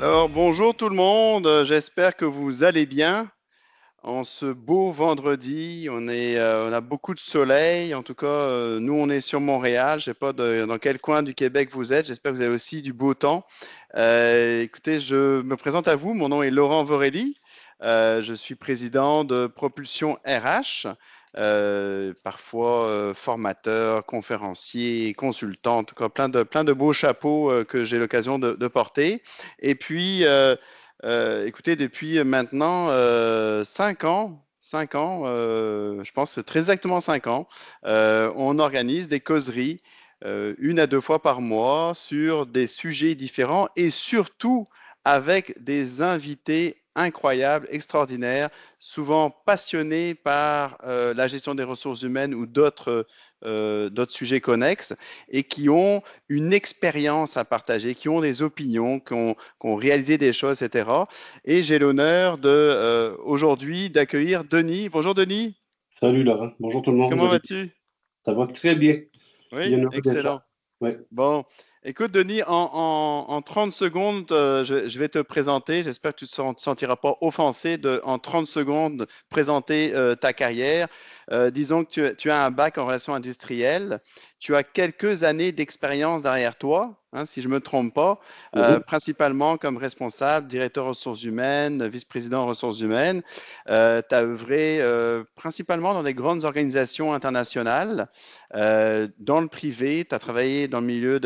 Alors, bonjour tout le monde, j'espère que vous allez bien. En ce beau vendredi, on a beaucoup de soleil. En tout cas, nous, on est sur Montréal. Je ne sais pas dans quel coin du Québec vous êtes. J'espère que vous avez aussi du beau temps. Écoutez, je me présente à vous. Mon nom est Laurent Vorelli. Je suis président de Propulsion RH, parfois formateur, conférencier, consultant, en tout cas plein de beaux chapeaux que j'ai l'occasion de porter. Et puis, écoutez, depuis maintenant 5 ans, je pense que très exactement 5 ans, on organise des causeries 1 à 2 fois par mois sur des sujets différents et surtout avec des invités incroyables, extraordinaires, souvent passionnés par la gestion des ressources humaines ou d'autres sujets connexes et qui ont une expérience à partager, qui ont des opinions, qui ont réalisé des choses, etc. Et j'ai l'honneur aujourd'hui d'accueillir Denis. Bonjour Denis, Salut Laurent, bonjour tout le monde, vous comment allez bien? vas-tu? Ça va très bien, Oui, bien heureux d'être excellent. là. Ouais. Bon, écoute, Denis, en 30 secondes, je vais te présenter. J'espère que tu ne te sentiras pas offensé en 30 secondes, présenter ta carrière. Disons que tu as un bac en relations industrielles. Tu as quelques années d'expérience derrière toi, hein, si je ne me trompe pas, Mhm. principalement comme responsable, directeur ressources humaines, vice-président ressources humaines. Tu as œuvré principalement dans des grandes organisations internationales. Dans le privé, tu as travaillé dans le milieu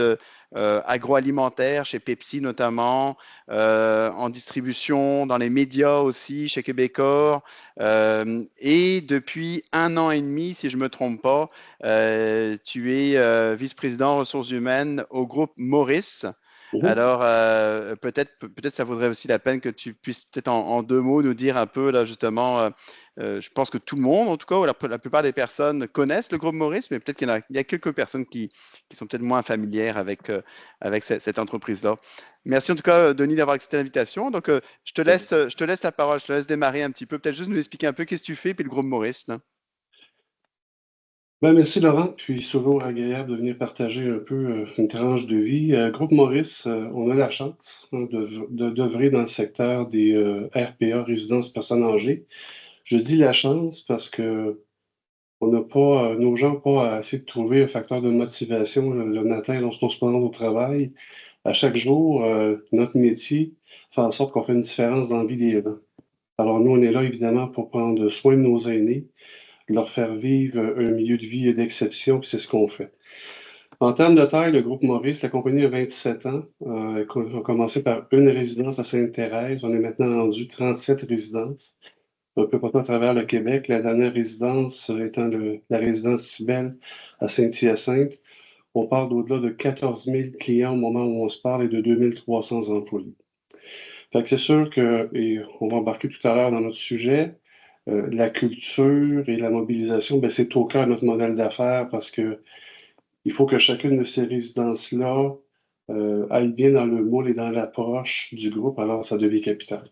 agroalimentaire, chez Pepsi notamment, en distribution, dans les médias aussi, chez Québecor. Et depuis 1 an et demi, si je ne me trompe pas, tu es vice-président ressources humaines au groupe Maurice. Mhm. Alors, peut-être ça vaudrait aussi la peine que tu puisses peut-être en 2 mots nous dire un peu, là, justement, je pense que tout le monde, en tout cas, ou la plupart des personnes connaissent le groupe Maurice, mais peut-être il y a quelques personnes qui sont peut-être moins familières avec cette entreprise-là. Merci en tout cas, Denis, d'avoir accepté l'invitation. Donc, je te laisse la parole, je te laisse démarrer un petit peu. Peut-être juste nous expliquer un peu qu'est-ce que tu fais, puis le groupe Maurice, là. Merci Laurent, puis c'est toujours agréable de venir partager un peu une tranche de vie. Groupe Maurice, on a la chance d'œuvrer dans le secteur des RPA, résidences personnes âgées. Je dis la chance parce que on n'a pas, nos gens n'ont pas assez de trouver un facteur de motivation le matin lorsqu'on se présente au travail. À chaque jour, notre métier fait en sorte qu'on fait une différence dans la vie des gens. Alors nous, on est là évidemment pour prendre soin de nos aînés, leur faire vivre un milieu de vie d'exception, puis c'est ce qu'on fait. En termes de taille, le groupe Maurice, la compagnie a 27 ans. On a commencé par une résidence à Sainte-Thérèse. On est maintenant rendu 37 résidences, un peu partout à travers le Québec. La dernière résidence étant la résidence Cybelle à Saint-Hyacinthe. On parle d'au-delà de 14 000 clients au moment où on se parle et de 2 300 employés. Fait que c'est sûr que, et on va embarquer tout à l'heure dans notre sujet, la culture et la mobilisation, ben, c'est au cœur de notre modèle d'affaires parce que il faut que chacune de ces résidences-là aille bien dans le moule et dans l'approche du groupe, alors ça devient capital.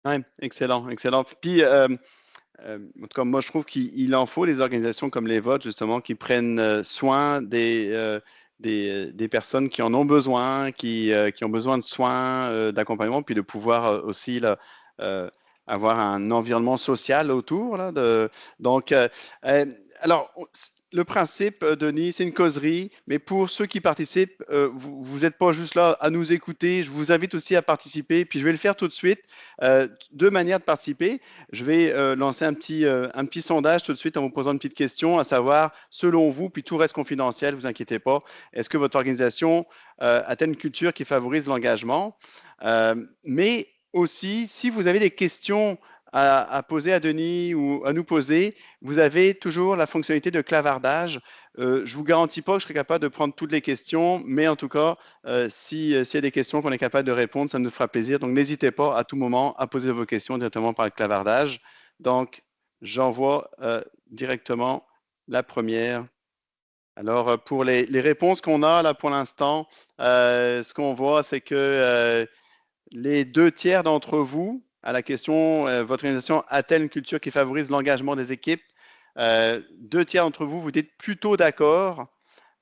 Ouais, excellent, excellent. Puis, en tout cas, moi, je trouve qu'il en faut des organisations comme les vôtres, justement, qui prennent soin des personnes qui en ont besoin, qui ont besoin de soins, d'accompagnement, puis de pouvoir aussi là, euh, avoir un environnement social autour. Là, donc, euh, alors, le principe, Denis, c'est une causerie, mais pour ceux qui participent, vous n'êtes pas juste là à nous écouter. Je vous invite aussi à participer, puis je vais le faire tout de suite. Deux manières de participer. Je vais lancer un petit sondage tout de suite en vous posant une petite question, à savoir, selon vous, puis tout reste confidentiel, vous inquiétez pas, est-ce que votre organisation a-t-elle une culture qui favorise l'engagement? Mais aussi, si vous avez des questions à poser à Denis ou à nous poser, vous avez toujours la fonctionnalité de clavardage. Je ne vous garantis pas que je serai capable de prendre toutes les questions, mais en tout cas, s'il y a des questions qu'on est capable de répondre, ça nous fera plaisir. Donc, n'hésitez pas à tout moment à poser vos questions directement par le clavardage. Donc, j'envoie directement la première. Alors, pour les réponses qu'on a là pour l'instant, ce qu'on voit, c'est que les 2 tiers d'entre vous, à la question, votre organisation a-t-elle une culture qui favorise l'engagement des équipes? 2 tiers d'entre vous, vous dites plutôt d'accord.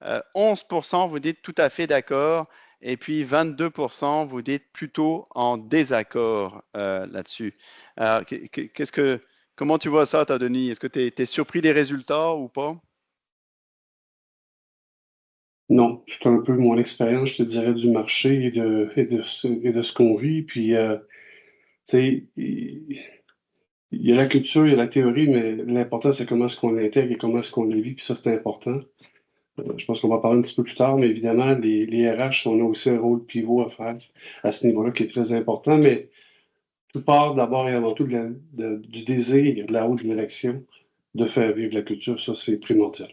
11%, vous dites tout à fait d'accord. et puis 22%, vous dites plutôt en désaccord là-dessus. Alors, comment tu vois ça, toi, Denis? Est-ce que tu es surpris des résultats ou pas? Non, c'est un peu mon expérience, je te dirais, du marché et de ce qu'on vit. Puis, tu sais, il y a la culture, il y a la théorie, mais l'important, c'est comment est-ce qu'on l'intègre et comment est-ce qu'on le vit. Puis ça, c'est important. Je pense qu'on va en parler un petit peu plus tard, mais évidemment, les RH, on a aussi un rôle pivot à faire à ce niveau-là qui est très important. Mais tout part d'abord et avant tout du désir, de la haute direction, de faire vivre la culture. Ça, c'est primordial.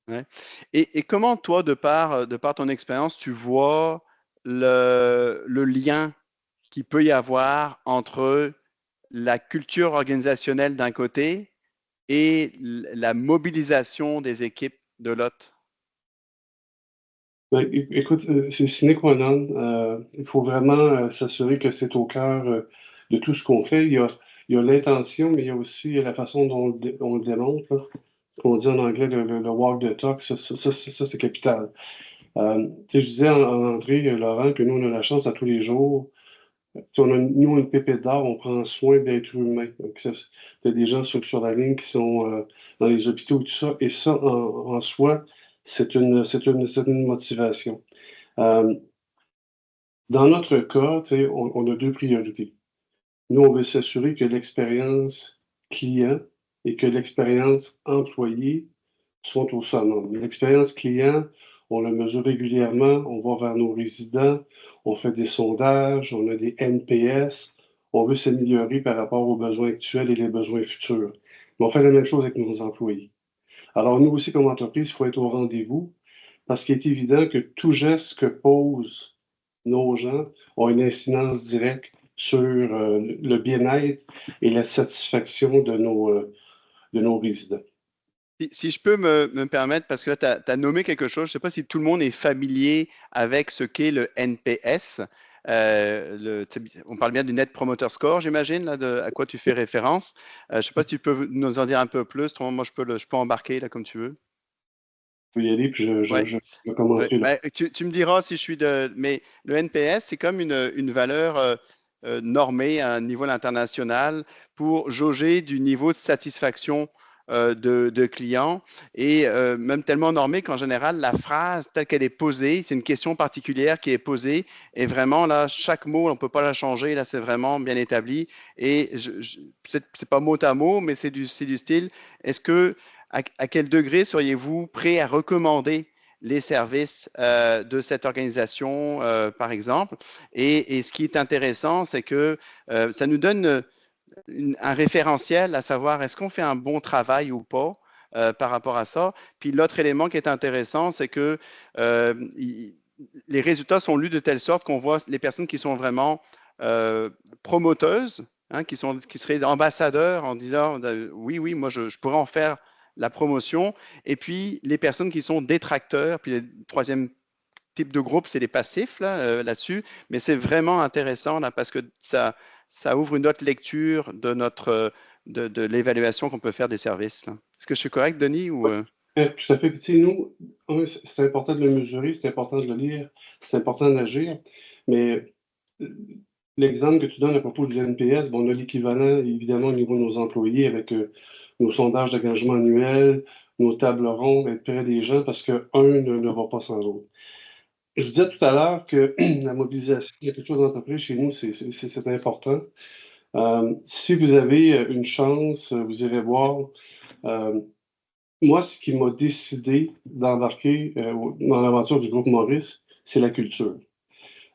Ouais. Et comment, toi, de par ton expérience, tu vois le lien qu'il peut y avoir entre la culture organisationnelle d'un côté et la mobilisation des équipes de l'autre? Ben, écoute, c'est sine qua non. Il faut vraiment s'assurer que c'est au cœur de tout ce qu'on fait. Il y a l'intention, mais il y a aussi la façon dont on le démontre, là. Ce qu'on dit en anglais, le walk the talk, ça, c'est capital. Tu sais, je disais en entrée, Laurent, que nous, on a la chance à tous les jours. Si on a, nous, une pépite d'art, on prend soin d'êtres humains. Donc, il y a des gens sur la ligne qui sont dans les hôpitaux et tout ça. Et ça, en soi, c'est une motivation. Euh, Dans notre cas, tu sais, on a deux priorités. Nous, on veut s'assurer que l'expérience client et que l'expérience employé sont au summum. L'expérience client, on le mesure régulièrement, on va vers nos résidents, on fait des sondages, on a des NPS, on veut s'améliorer par rapport aux besoins actuels et les besoins futurs. Mais on fait la même chose avec nos employés. Alors, nous aussi, comme entreprise, il faut être au rendez-vous parce qu'il est évident que tout geste que posent nos gens ont une incidence directe sur le bien-être et la satisfaction de nos résidents. Si je peux me permettre, parce que là, tu as nommé quelque chose, je ne sais pas si tout le monde est familier avec ce qu'est le NPS. On parle bien du Net Promoter Score, j'imagine, là, à quoi tu fais référence. Je ne sais pas si tu peux nous en dire un peu plus. Autrement, moi, je peux embarquer là comme tu veux. Je peux y aller, puis Ouais. je Ouais, commenterai là. bah, tu me diras si je suis de. Mais le NPS, c'est comme une valeur normée à un niveau international pour jauger du niveau de satisfaction de clients et même tellement normé qu'en général, la phrase telle qu'elle est posée, c'est une question particulière qui est posée et vraiment là, chaque mot, on ne peut pas la changer. Là, c'est vraiment bien établi et peut-être c'est pas mot à mot, mais c'est du style. Est-ce que à quel degré seriez-vous prêt à recommander les services de cette organisation, par exemple. Et ce qui est intéressant, c'est que ça nous donne un référentiel à savoir est-ce qu'on fait un bon travail ou pas. Par rapport à ça. Puis l'autre élément qui est intéressant, c'est que euh, il- les résultats sont lus de telle sorte qu'on voit les personnes qui sont vraiment promoteuses, hein, qui seraient ambassadeurs en disant oui, oui, moi je pourrais en faire la promotion. Et puis les personnes qui sont détracteurs. Puis le troisième type de groupe, c'est les passifs là, là-dessus. Mais c'est vraiment intéressant là, parce que ça ouvre une autre lecture de de l'évaluation qu'on peut faire des services, là. Est-ce que je suis correct, Denis, ou Tout à fait. Puis, tu sais, nous, c'est important de le mesurer, c'est important de le lire, c'est important d'agir. Mais euh, l'exemple que tu donnes à propos du NPS, bon, on a l'équivalent, évidemment, au niveau de nos employés avec nos sondages d'engagement annuels, nos tables rondes, être près des gens parce qu'un ne va pas sans l'autre. Je disais tout à l'heure que la mobilisation de la culture d'entreprise chez nous, c'est important. Si vous avez une chance, vous irez voir. euh, Moi, ce qui m'a décidé d'embarquer dans l'aventure du groupe Maurice, c'est la culture.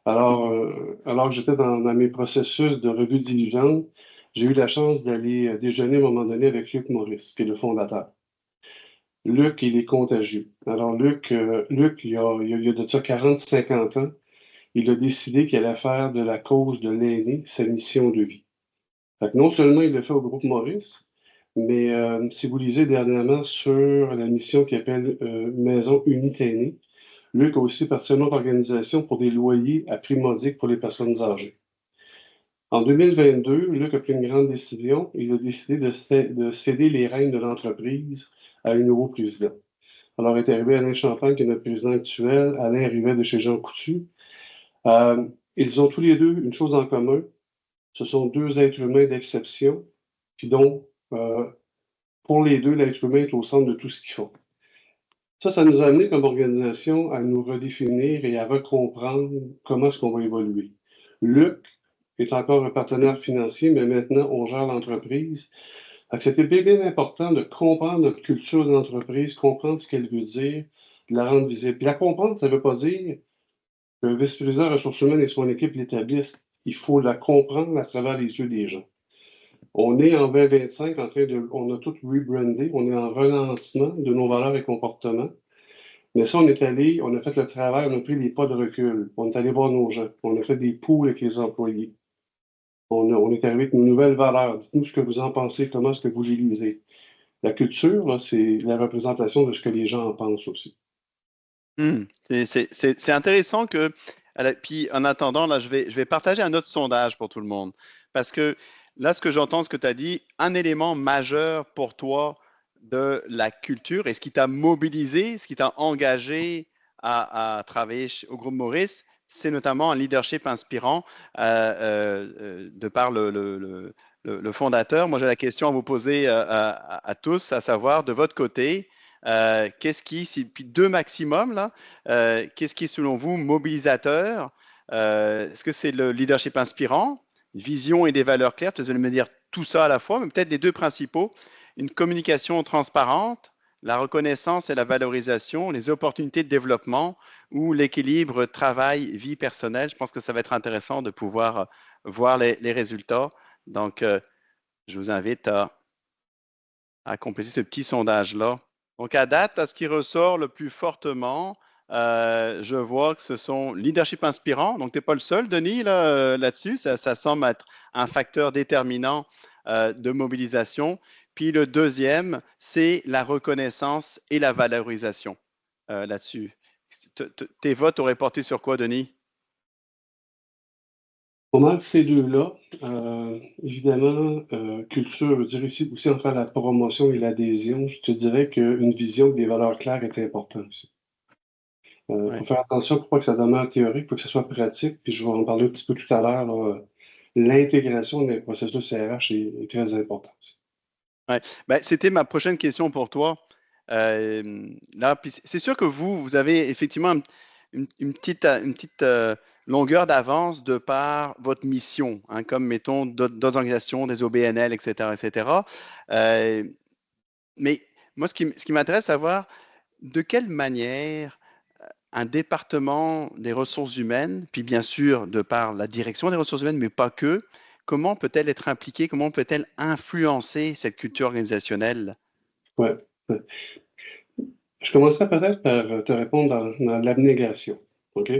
Alors que j'étais dans mes processus de revue diligente, j'ai eu la chance d'aller déjeuner à un moment donné avec Luc Maurice, qui est le fondateur. Luc, il est contagieux. Alors, Luc il y a de ça 40-50 ans, il a décidé qu'il allait faire de la cause de l'aîné sa mission de vie. Fait que non seulement il le fait au groupe Maurice, mais si vous lisez dernièrement sur la mission qui appelle Maison Unité Aînée, Luc a aussi parti à une autre organisation pour des loyers à prix modique pour les personnes âgées. En 2022, Luc a pris une grande décision. Il a décidé de céder les rênes de l'entreprise à un nouveau président. Alors est arrivé Alain Champagne, qui est notre président actuel. Alain arrivait de chez Jean Coutu. Ils ont tous les deux une chose en commun, ce sont deux êtres humains d'exception, puis dont, pour les deux, l'être humain est au centre de tout ce qu'ils font. Ça nous a amené comme organisation à nous redéfinir et à recomprendre comment est-ce qu'on va évoluer. Luc est encore un partenaire financier, mais maintenant, on gère l'entreprise. C'était bien important de comprendre notre culture d'entreprise, comprendre ce qu'elle veut dire, de la rendre visible. Puis la comprendre, ça ne veut pas dire que le vice-président ressources humaines et son équipe l'établissent. Il faut la comprendre à travers les yeux des gens. On est en 2025 on a tout rebrandé, on est en relancement de nos valeurs et comportements. Mais ça, on a fait le travail, on a pris des pas de recul. On est allé voir nos gens. On a fait des poules avec les employés. On est arrivé avec nos nouvelles valeurs. Dites-nous ce que vous en pensez, comment est-ce que vous les lisez. La culture, là, c'est la représentation de ce que les gens en pensent aussi. C'est intéressant que, puis en attendant, là, je vais partager un autre sondage pour tout le monde. Parce que là, ce que j'entends, ce que tu as dit, un élément majeur pour toi de la culture et ce qui t'a mobilisé, ce qui t'a engagé à travailler au groupe Maurice, c'est notamment un leadership inspirant de par le fondateur. Moi, j'ai la question à vous poser à tous, à savoir, de votre côté, qu'est-ce qui, puis deux maximum, là, qu'est-ce qui est selon vous mobilisateur? Est-ce que c'est le leadership inspirant, vision et des valeurs claires? Peut-être vous allez me dire tout ça à la fois, mais peut-être les deux principaux, une communication transparente, la reconnaissance et la valorisation, les opportunités de développement ou l'équilibre travail-vie personnelle. Je pense que ça va être intéressant de pouvoir voir les résultats. Donc, je vous invite à compléter ce petit sondage-là. Donc, à date, à ce qui ressort le plus fortement, je vois que ce sont leadership inspirant. Donc, tu n'es pas le seul, Denis, là-dessus. Ça semble être un facteur déterminant de mobilisation. Puis le deuxième, c'est la reconnaissance et la valorisation là-dessus. Tes votes auraient porté sur quoi, Denis? Pas mal ces deux-là. Évidemment, culture veut dire ici aussi en faire la promotion et l'adhésion. Je te dirais qu'une vision avec des valeurs claires est importante aussi. Il faut Ouais. faire attention pour pas que ça demeure théorique, il faut que ça soit pratique. Puis je vais en parler un petit peu tout à l'heure. L'intégration des processus RH est très importante. Ouais. Ben, c'était ma prochaine question pour toi. Là, puis c'est sûr que vous avez effectivement une petite longueur d'avance de par votre mission, hein, comme mettons d'autres organisations, des OBNL, etc., etc. Euh, mais moi, ce qui m'intéresse, c'est savoir de quelle manière un département des ressources humaines, puis bien sûr de par la direction des ressources humaines, mais pas que, comment peut-elle être impliquée, comment peut-elle influencer cette culture organisationnelle? Ouais, ouais. Je commencerai peut-être par te répondre dans l'abnégation. OK?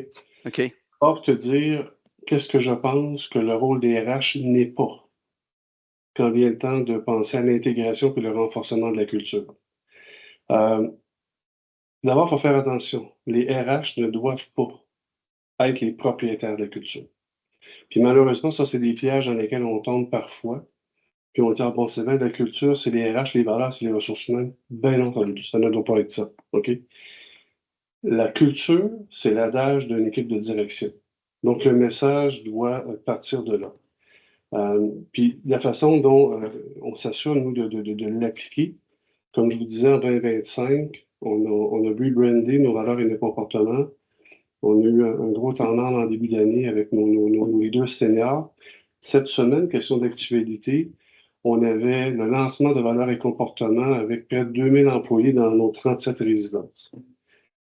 OK. Or, te dire qu'est-ce que je pense que le rôle des RH n'est pas quand vient le temps de penser à l'intégration et le renforcement de la culture. Euh, D'abord, il faut faire attention. Les RH ne doivent pas être les propriétaires de la culture. Puis malheureusement, ça, c'est des pièges dans lesquels on tombe parfois. Puis on dit, ah bon, c'est bien la culture, c'est les RH, les valeurs, c'est les ressources humaines. Bien entendu, ça ne doit pas être ça. OK? La culture, c'est l'adage d'une équipe de direction. Donc, le message doit partir de là. Puis, la façon dont on s'assure, nous, de l'appliquer, comme je vous disais, en 2025, on a rebrandé nos valeurs et nos comportements. On a eu un gros tournant en début d'année avec nos leaders seniors. Cette semaine, question d'actualité, on avait le lancement de valeurs et comportements avec près de 2000 employés dans nos 37 résidences.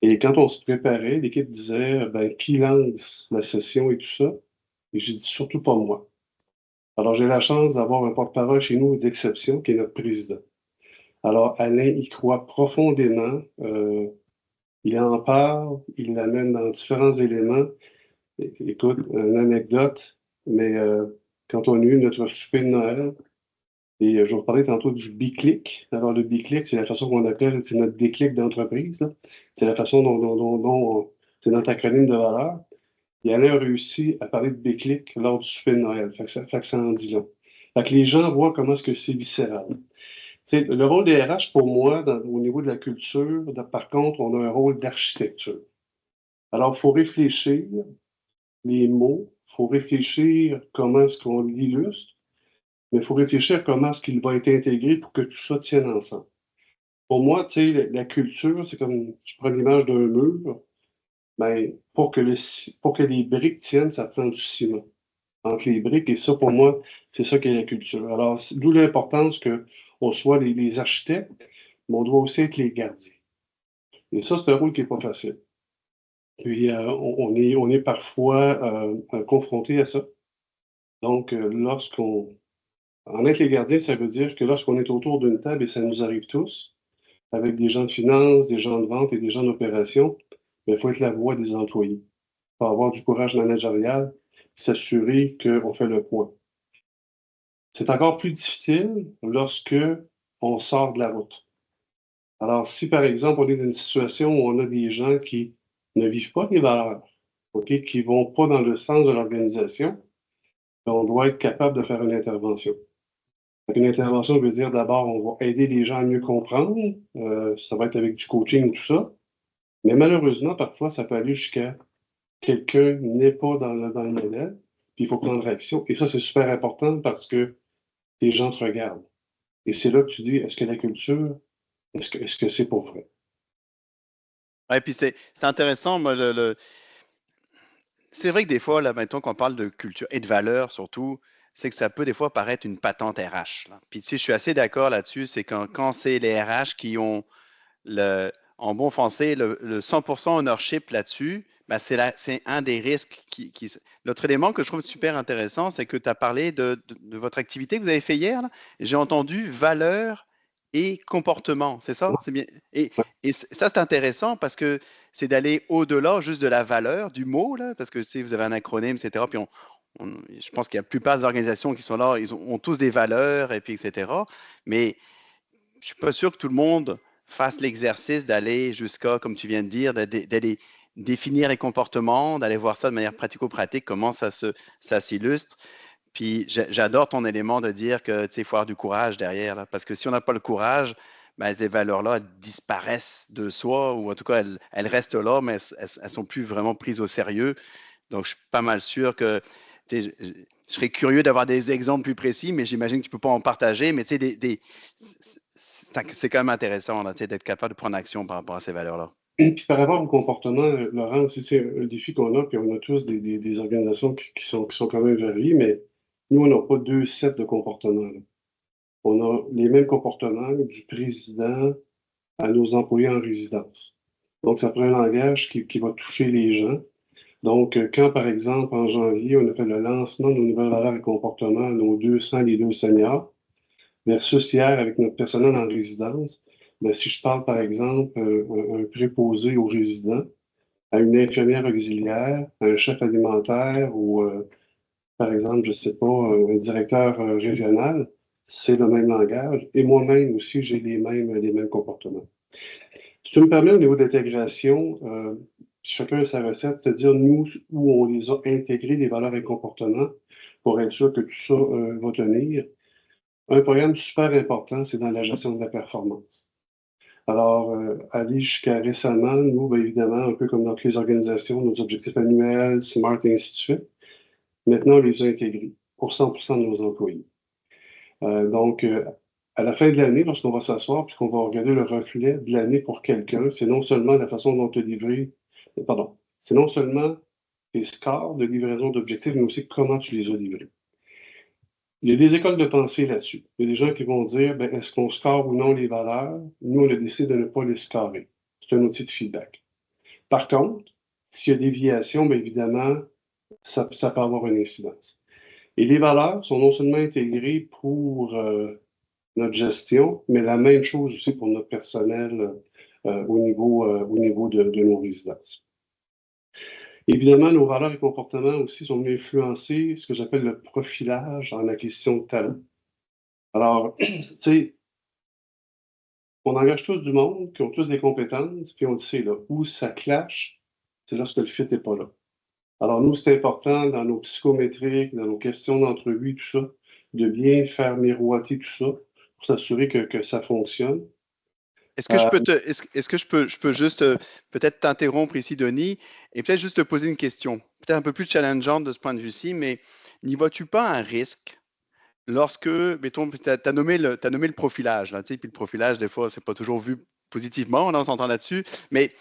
Et quand on se préparait, l'équipe disait, ben, qui lance la session et tout ça? Et j'ai dit, surtout pas moi. Alors, j'ai la chance d'avoir un porte-parole chez nous d'exception, qui est notre président. Alors, Alain y croit profondément. Il en parle, il l'amène dans différents éléments. Écoute, une anecdote, mais quand on a eu notre souper de Noël, et je vous parlais tantôt du biclic. Alors, le biclic, c'est la façon qu'on appelle, c'est notre déclic d'entreprise, là. C'est la façon c'est notre acronyme de valeur. Et Alain a réussi à parler de déclic lors du souper de Noël. Fait que ça en dit long. Fait que les gens voient comment est-ce que c'est viscéral. Tu sais, le rôle des RH, pour moi, au niveau de la culture, par contre, on a un rôle d'architecture. Alors, il faut réfléchir les mots, il faut réfléchir comment est-ce qu'on l'illustre, mais il faut réfléchir comment est-ce qu'il va être intégré pour que tout ça tienne ensemble. Pour moi, tu sais, la culture, c'est comme, je prends l'image d'un mur, ben, pour que les briques tiennent, ça prend du ciment entre les briques, et ça, pour moi, c'est ça qu'est la culture. Alors, d'où l'importance qu'on soit les architectes, mais on doit aussi être les gardiens. Et ça, c'est un rôle qui n'est pas facile. Puis, on est parfois confronté à ça. Donc, en être les gardiens, ça veut dire que lorsqu'on est autour d'une table, et ça nous arrive tous, avec des gens de finance, des gens de vente et des gens d'opération, il faut être la voix des employés. Il faut avoir du courage managérial, s'assurer qu'on fait le point. C'est encore plus difficile lorsque on sort de la route. Alors, si par exemple, on est dans une situation où on a des gens qui ne vivent pas les valeurs, OK, qui ne vont pas dans le sens de l'organisation, on doit être capable de faire une intervention. Donc, une intervention veut dire d'abord, on va aider les gens à mieux comprendre. Ça va être avec du coaching, tout ça. Mais malheureusement, parfois, ça peut aller jusqu'à quelqu'un n'est pas dans le modèle, puis il faut prendre action. Et ça, c'est super important parce que les gens te regardent. Et c'est là que tu dis, est-ce que la culture, est-ce que c'est pour vrai? Ouais, puis c'est intéressant, moi, c'est vrai que des fois, là, maintenant qu'on parle de culture et de valeur surtout, c'est que ça peut des fois paraître une patente RH, là. Puis tu sais, je suis assez d'accord là-dessus, c'est quand c'est les RH qui ont en bon français, le 100% ownership là-dessus, ben c'est un des risques L'autre élément que je trouve super intéressant, c'est que tu as parlé de votre activité que vous avez fait hier, là. J'ai entendu valeur et comportement, c'est ça? C'est bien. Ça, c'est intéressant parce que c'est d'aller au-delà juste de la valeur, du mot, là, parce que tu sais, vous avez un acronyme, etc. Puis je pense qu'il y a la plupart des organisations qui sont là, ils ont tous des valeurs, et puis etc. Mais je ne suis pas sûr que tout le monde fasse l'exercice d'aller jusqu'à, comme tu viens de dire, d'aller définir les comportements, d'aller voir ça de manière pratico-pratique, comment ça s'illustre. Puis j'adore ton élément de dire que il faut avoir du courage derrière, là, parce que si on n'a pas le courage, ben, ces valeurs-là disparaissent de soi, ou en tout cas, elles restent là, mais elles sont plus vraiment prises au sérieux. Donc, je suis pas mal sûr que je serais curieux d'avoir des exemples plus précis, mais j'imagine que tu ne peux pas en partager. Mais c'est quand même intéressant là, d'être capable de prendre action par rapport à ces valeurs-là. Et puis par rapport au comportement, Laurent, aussi, c'est un défi qu'on a, puis on a tous des organisations qui sont quand même variées, mais nous, on n'a pas deux sets de comportements, là. On a les mêmes comportements du président à nos employés en résidence. Donc, ça prend un langage qui va toucher les gens. Donc, quand, par exemple, en janvier, on a fait le lancement de nos nouvelles valeurs et comportements à nos 200 leaders seniors, versus hier avec notre personnel en résidence, ben, si je parle, par exemple, un préposé aux résidents, à une infirmière auxiliaire, à un chef alimentaire ou, par exemple, je ne sais pas, un directeur régional, c'est le même langage. Et moi-même aussi, j'ai les mêmes comportements. Si tu me permets, au niveau de l'intégration, chacun a sa recette, te dire nous où on les a intégrés, les valeurs et comportements, pour être sûr que tout ça va tenir. Un programme super important, c'est dans la gestion de la performance. Alors, aller jusqu'à récemment, nous, bien évidemment, un peu comme dans toutes les organisations, nos objectifs annuels, SMART et ainsi de suite, maintenant, on les a intégrés pour 100% de nos employés. Donc, à la fin de l'année, lorsqu'on va s'asseoir puis qu'on va regarder le reflet de l'année pour quelqu'un, c'est non seulement la façon dont tu as livré, pardon, c'est non seulement tes scores de livraison d'objectifs, mais aussi comment tu les as livrés. Il y a des écoles de pensée là-dessus. Il y a des gens qui vont dire, ben, est-ce qu'on score ou non les valeurs? Nous, on a décidé de ne pas les scorer. C'est un outil de feedback. Par contre, s'il y a déviation, bien évidemment, ça peut avoir une incidence. Et les valeurs sont non seulement intégrées pour notre gestion, mais la même chose aussi pour notre personnel au niveau de nos résidences. Évidemment, nos valeurs et comportements aussi sont influencés, ce que j'appelle le profilage en acquisition de talent. Alors, tu sais, on engage tous du monde qui ont tous des compétences, puis on le sait, là, où ça clash, c'est lorsque le fit n'est pas là. Alors, nous, c'est important dans nos psychométriques, dans nos questions d'entrevue, tout ça, de bien faire miroiter tout ça pour s'assurer que ça fonctionne. Est-ce que je peux juste peut-être t'interrompre ici, Denis, et peut-être juste te poser une question. peut-être un peu plus challengeante de ce point de vue-ci, mais n'y vois-tu pas un risque lorsque, mettons, tu as nommé t'as nommé le profilage, là, tu sais, puis le profilage, des fois, c'est pas toujours vu positivement, on s'entend là-dessus, mais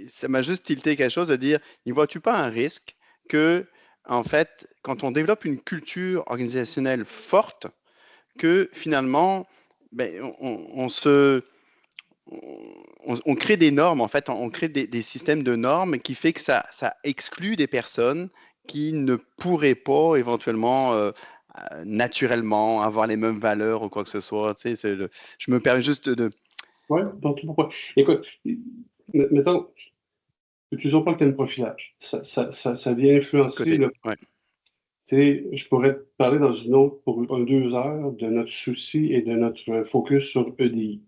ça m'a juste tilté quelque chose de dire, n'y vois-tu pas un risque que, en fait, quand on développe une culture organisationnelle forte, que finalement, ben, on crée des normes, en fait, on crée des systèmes de normes qui fait que ça exclut des personnes qui ne pourraient pas éventuellement naturellement avoir les mêmes valeurs ou quoi que ce soit. Tu sais, je me permets juste de Oui, donc pourquoi? Écoute, mettons, utilisons pas le thème profilage. Ça vient influencer côté. le. Ouais. Tu sais, je pourrais te parler dans une autre pour 2 heures de notre souci et de notre focus sur EDI,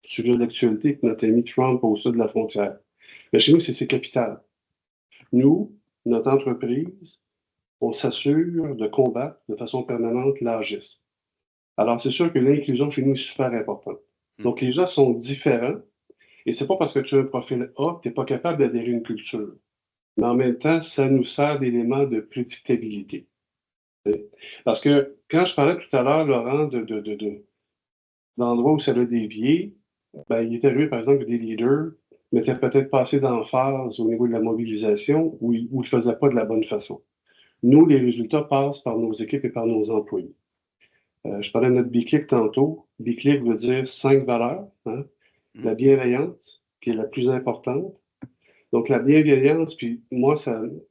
sur l'actualité que notre ami Trump au sud de la frontière. Mais chez nous, c'est capital. Nous, notre entreprise, on s'assure de combattre de façon permanente l'agisme. Alors, c'est sûr que l'inclusion chez nous est super importante. Mm. Donc, les gens sont différents et c'est pas parce que tu as un profil A que tu n'es pas capable d'adhérer à une culture. Mais en même temps, ça nous sert d'élément de prédictabilité. Parce que quand je parlais tout à l'heure, Laurent, d'endroits où ça a dévié, ben, il est arrivé, par exemple, que des leaders mettaient peut-être pas assez d'emphase au niveau de la mobilisation ou ils ne le faisaient pas de la bonne façon. Nous, les résultats passent par nos équipes et par nos employés. Je parlais de notre BICLIC tantôt. BICLIC veut dire 5 valeurs, hein. Mm. La bienveillance, qui est la plus importante. Donc, la bienveillance, puis moi,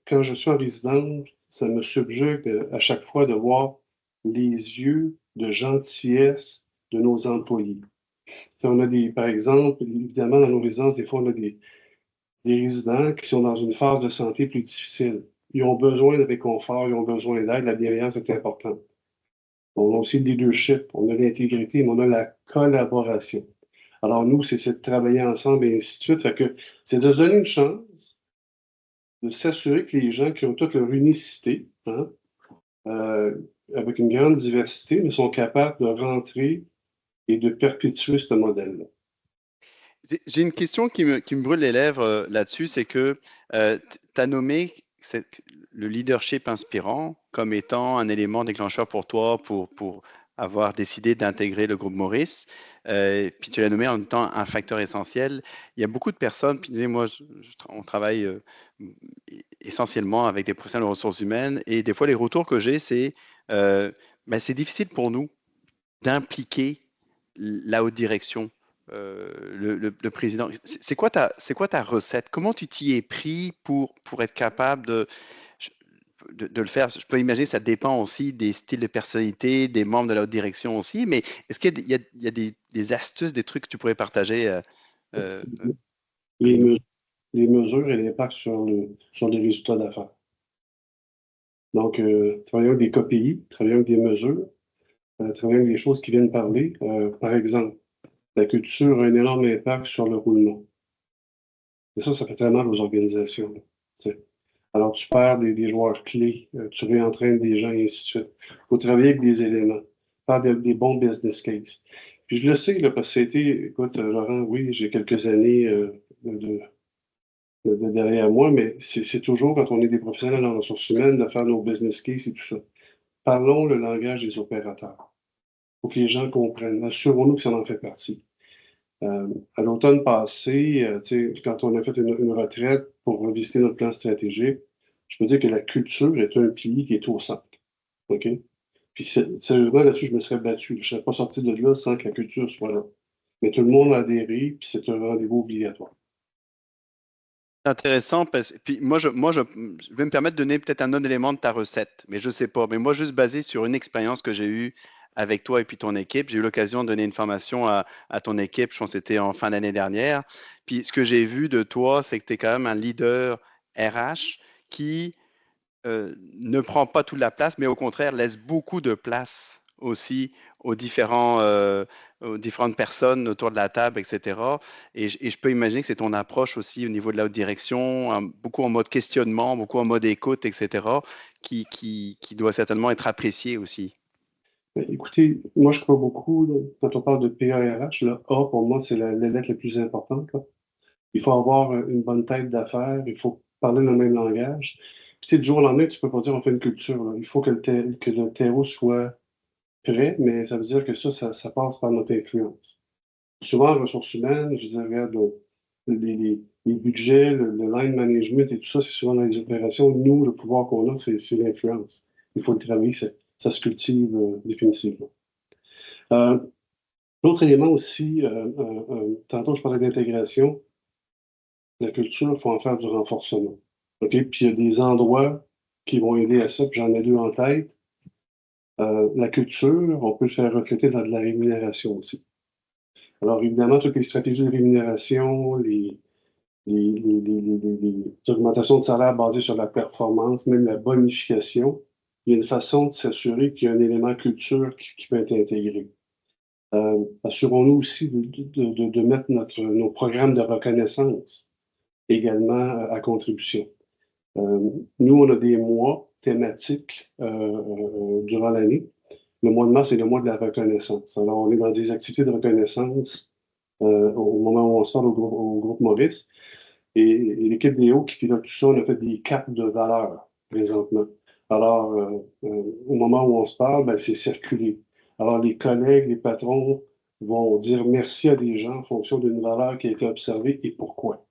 quand je suis en résidence, ça me subjugue à chaque fois de voir les yeux de gentillesse de nos employés. Si on a par exemple, évidemment, dans nos résidences, des fois, on a des résidents qui sont dans une phase de santé plus difficile. Ils ont besoin de réconfort, ils ont besoin d'aide, la bienveillance est importante. On a aussi le leadership, on a l'intégrité, mais on a la collaboration. Alors, nous, c'est de travailler ensemble et ainsi de suite. Fait que c'est de se donner une chance de s'assurer que les gens qui ont toute leur unicité, hein, euh, avec une grande diversité, mais sont capables de rentrer et de perpétuer ce modèle-là. J'ai une question qui me brûle les lèvres là-dessus, c'est que tu as nommé le leadership inspirant comme étant un élément déclencheur pour toi pour avoir décidé d'intégrer le groupe Maurice. Puis tu l'as nommé en même temps un facteur essentiel. Il y a beaucoup de personnes, puis moi, on travaille essentiellement avec des professionnels de ressources humaines et des fois les retours que j'ai, ben, c'est difficile pour nous d'impliquer la haute direction, le président. C'est quoi ta recette? Comment tu t'y es pris pour être capable de le faire? Je peux imaginer que ça dépend aussi des styles de personnalité, des membres de la haute direction aussi, mais est-ce qu'il y a des astuces, des trucs que tu pourrais partager euh, Les, avec nous? me- les mesures et l'impact sur les résultats d'affaires. Donc, travailler avec des KPI, travailler avec des mesures, travailler avec des choses qui viennent parler. Par exemple, la culture a un énorme impact sur le roulement. Et ça fait très mal aux organisations. Tu sais. Alors, tu perds des joueurs clés, tu réentraînes des gens et ainsi de suite. Il faut travailler avec des éléments, faire des bons business cases. Puis je le sais, là, parce que c'était, écoute, Laurent, oui, j'ai quelques années de, derrière moi, mais c'est toujours, quand on est des professionnels en ressources humaines, de faire nos business cases et tout ça. Parlons le langage des opérateurs. Il faut que les gens comprennent. Assurons-nous que ça en fait partie. À l'automne passé, quand on a fait une retraite pour revisiter notre plan stratégique, je peux dire que la culture est un pilier qui est au centre. OK? Puis sérieusement, là-dessus, je me serais battu. Je ne serais pas sorti de là sans que la culture soit là. Mais tout le monde a adhéré, puis c'est un rendez-vous obligatoire. Intéressant, puis je vais me permettre de donner peut-être un autre élément de ta recette, mais je sais pas. Mais moi, juste basé sur une expérience que j'ai eue avec toi et puis ton équipe, j'ai eu l'occasion de donner une formation à ton équipe, je pense que c'était en fin d'année dernière. Puis ce que j'ai vu de toi, c'est que tu es quand même un leader RH qui ne prend pas toute la place, mais au contraire laisse beaucoup de place aussi aux différentes personnes autour de la table, etc. Et je peux imaginer que c'est ton approche aussi au niveau de la haute direction, beaucoup en mode questionnement, beaucoup en mode écoute, etc., qui doit certainement être apprécié aussi. Mais écoutez, moi, je crois beaucoup, là, quand on parle de PARH, le A, pour moi, c'est la lettre la plus importante, là. Il faut avoir une bonne tête d'affaires, il faut parler le même langage. Puis, du jour au lendemain, tu peux pas dire on fait une culture, là. Il faut que le terreau soit prêt, mais ça veut dire que ça passe par notre influence. Souvent, en ressources humaines, je veux dire, regarde, les budgets, le line management et tout ça, c'est souvent dans les opérations. Nous, le pouvoir qu'on a, c'est l'influence. Il faut le travailler, ça se cultive définitivement. Euh, L'autre élément aussi, tantôt je parlais d'intégration, la culture, il faut en faire du renforcement. OK? Puis il y a des endroits qui vont aider à ça, puis j'en ai deux en tête. La culture, on peut le faire refléter dans de la rémunération aussi. Alors évidemment, toutes les stratégies de rémunération, les augmentations de salaire basées sur la performance, même la bonification, il y a une façon de s'assurer qu'il y a un élément culture qui peut être intégré. Assurons-nous aussi de mettre nos programmes de reconnaissance également à contribution. Nous, on a des mois thématiques durant l'année. Le mois de mars est le mois de la reconnaissance. Alors, on est dans des activités de reconnaissance au moment où on se parle au groupe Maurice. Et l'équipe des hauts qui pilote tout ça, on a fait des cartes de valeur présentement. Alors, au moment où on se parle, ben, c'est circulé. Alors, les collègues, les patrons vont dire merci à des gens en fonction d'une valeur qui a été observée et pourquoi.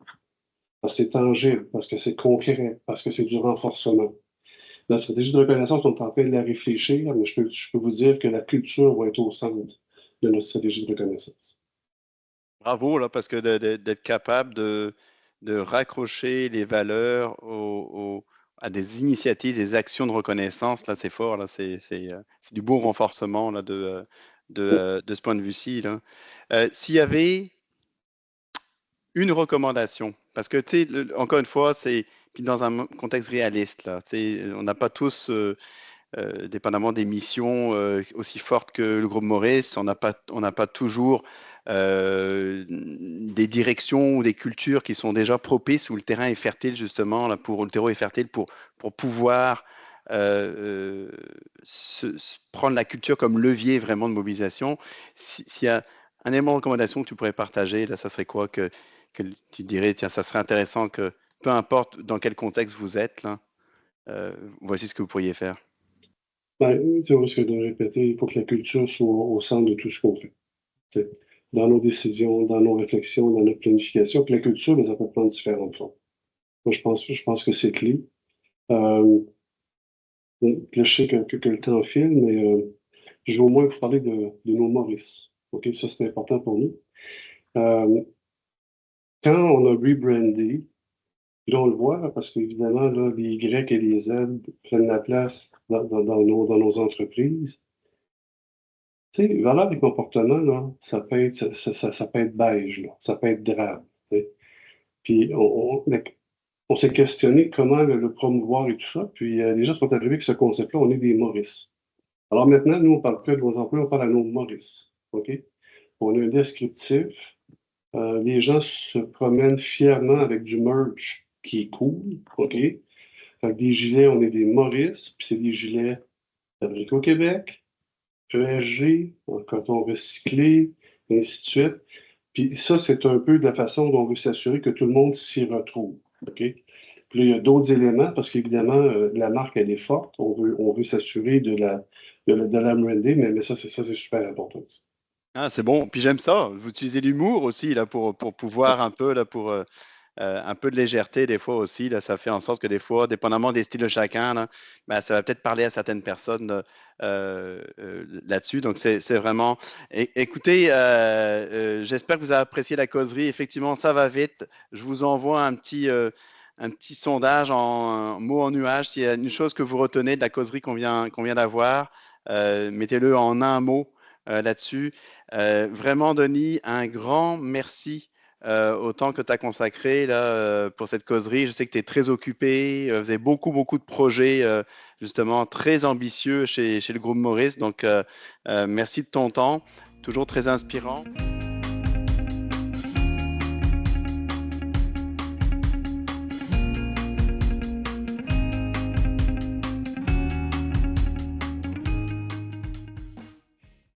Parce que c'est tangible, parce que c'est concret, parce que c'est du renforcement. La stratégie de reconnaissance, on est en train de la réfléchir, mais je peux vous dire que la culture va être au centre de notre stratégie de reconnaissance. Bravo, là, parce que d'être capable de raccrocher les valeurs à des initiatives, des actions de reconnaissance, là, c'est fort, là, c'est du beau renforcement là, de ce point de vue-ci, là. S'il y avait une recommandation, parce que, tu sais, encore une fois, c'est puis dans un contexte réaliste, là, tu sais, on n'a pas tous, dépendamment des missions aussi fortes que le groupe Maurice, on n'a pas toujours des directions ou des cultures qui sont déjà propices où le terrain est fertile justement là, le terreau est fertile pour pouvoir prendre la culture comme levier vraiment de mobilisation. S'il y a un élément de recommandation que tu pourrais partager, là, ça serait quoi que tu dirais, tiens, ça serait intéressant que peu importe dans quel contexte vous êtes, là, voici ce que vous pourriez faire. Ben, tu risque de répéter, il faut que la culture soit au centre de tout ce qu'on fait. T'sais, dans nos décisions, dans nos réflexions, dans notre planification. Puis la culture, mais ça peut prendre différentes formes. Moi, je pense que c'est clé. Euh, là, je sais que le temps file, mais je vais au moins vous parler de nos Maurice. OK? Ça, c'est important pour nous. Euh, Quand on a rebrandé, puis là, on le voit, là, parce qu'évidemment, là, les Y et les Z prennent la place dans nos entreprises. Tu sais, valeurs et comportements, là, ça peut être beige, là, ça peut être drame. Tu sais. Puis on s'est questionné comment le promouvoir et tout ça. Puis les gens sont arrivés avec ce concept-là, on est des Maurice. Alors maintenant, nous, on ne parle plus de nos employés, on parle à nos Maurice. OK? On a un descriptif. Les gens se promènent fièrement avec du merch qui est cool. OK? Fait que des gilets, on est des Maurice, puis c'est des gilets fabriqués au Québec, ESG, en coton recyclé, et ainsi de suite. Puis ça, c'est un peu de la façon dont on veut s'assurer que tout le monde s'y retrouve. OK? Puis là, il y a d'autres éléments, parce qu'évidemment, la marque, elle est forte. On veut s'assurer de la brander, mais ça, c'est super important aussi. Ah, c'est bon. Puis j'aime ça. Vous utilisez l'humour aussi là pour pouvoir un peu là pour un peu de légèreté des fois aussi. Là, ça fait en sorte que des fois, dépendamment des styles de chacun, là, ben, ça va peut-être parler à certaines personnes là-dessus. Donc c'est vraiment. Écoutez, j'espère que vous avez apprécié la causerie. Effectivement, ça va vite. Je vous envoie un petit sondage en mots en nuage. S'il y a une chose que vous retenez de la causerie qu'on vient d'avoir, mettez-le en un mot là-dessus. Vraiment, Denis, un grand merci au temps que tu as consacré là, pour cette causerie. Je sais que tu es très occupé, vous avez beaucoup, beaucoup de projets justement très ambitieux chez le groupe Maurice. Donc, merci de ton temps, toujours très inspirant.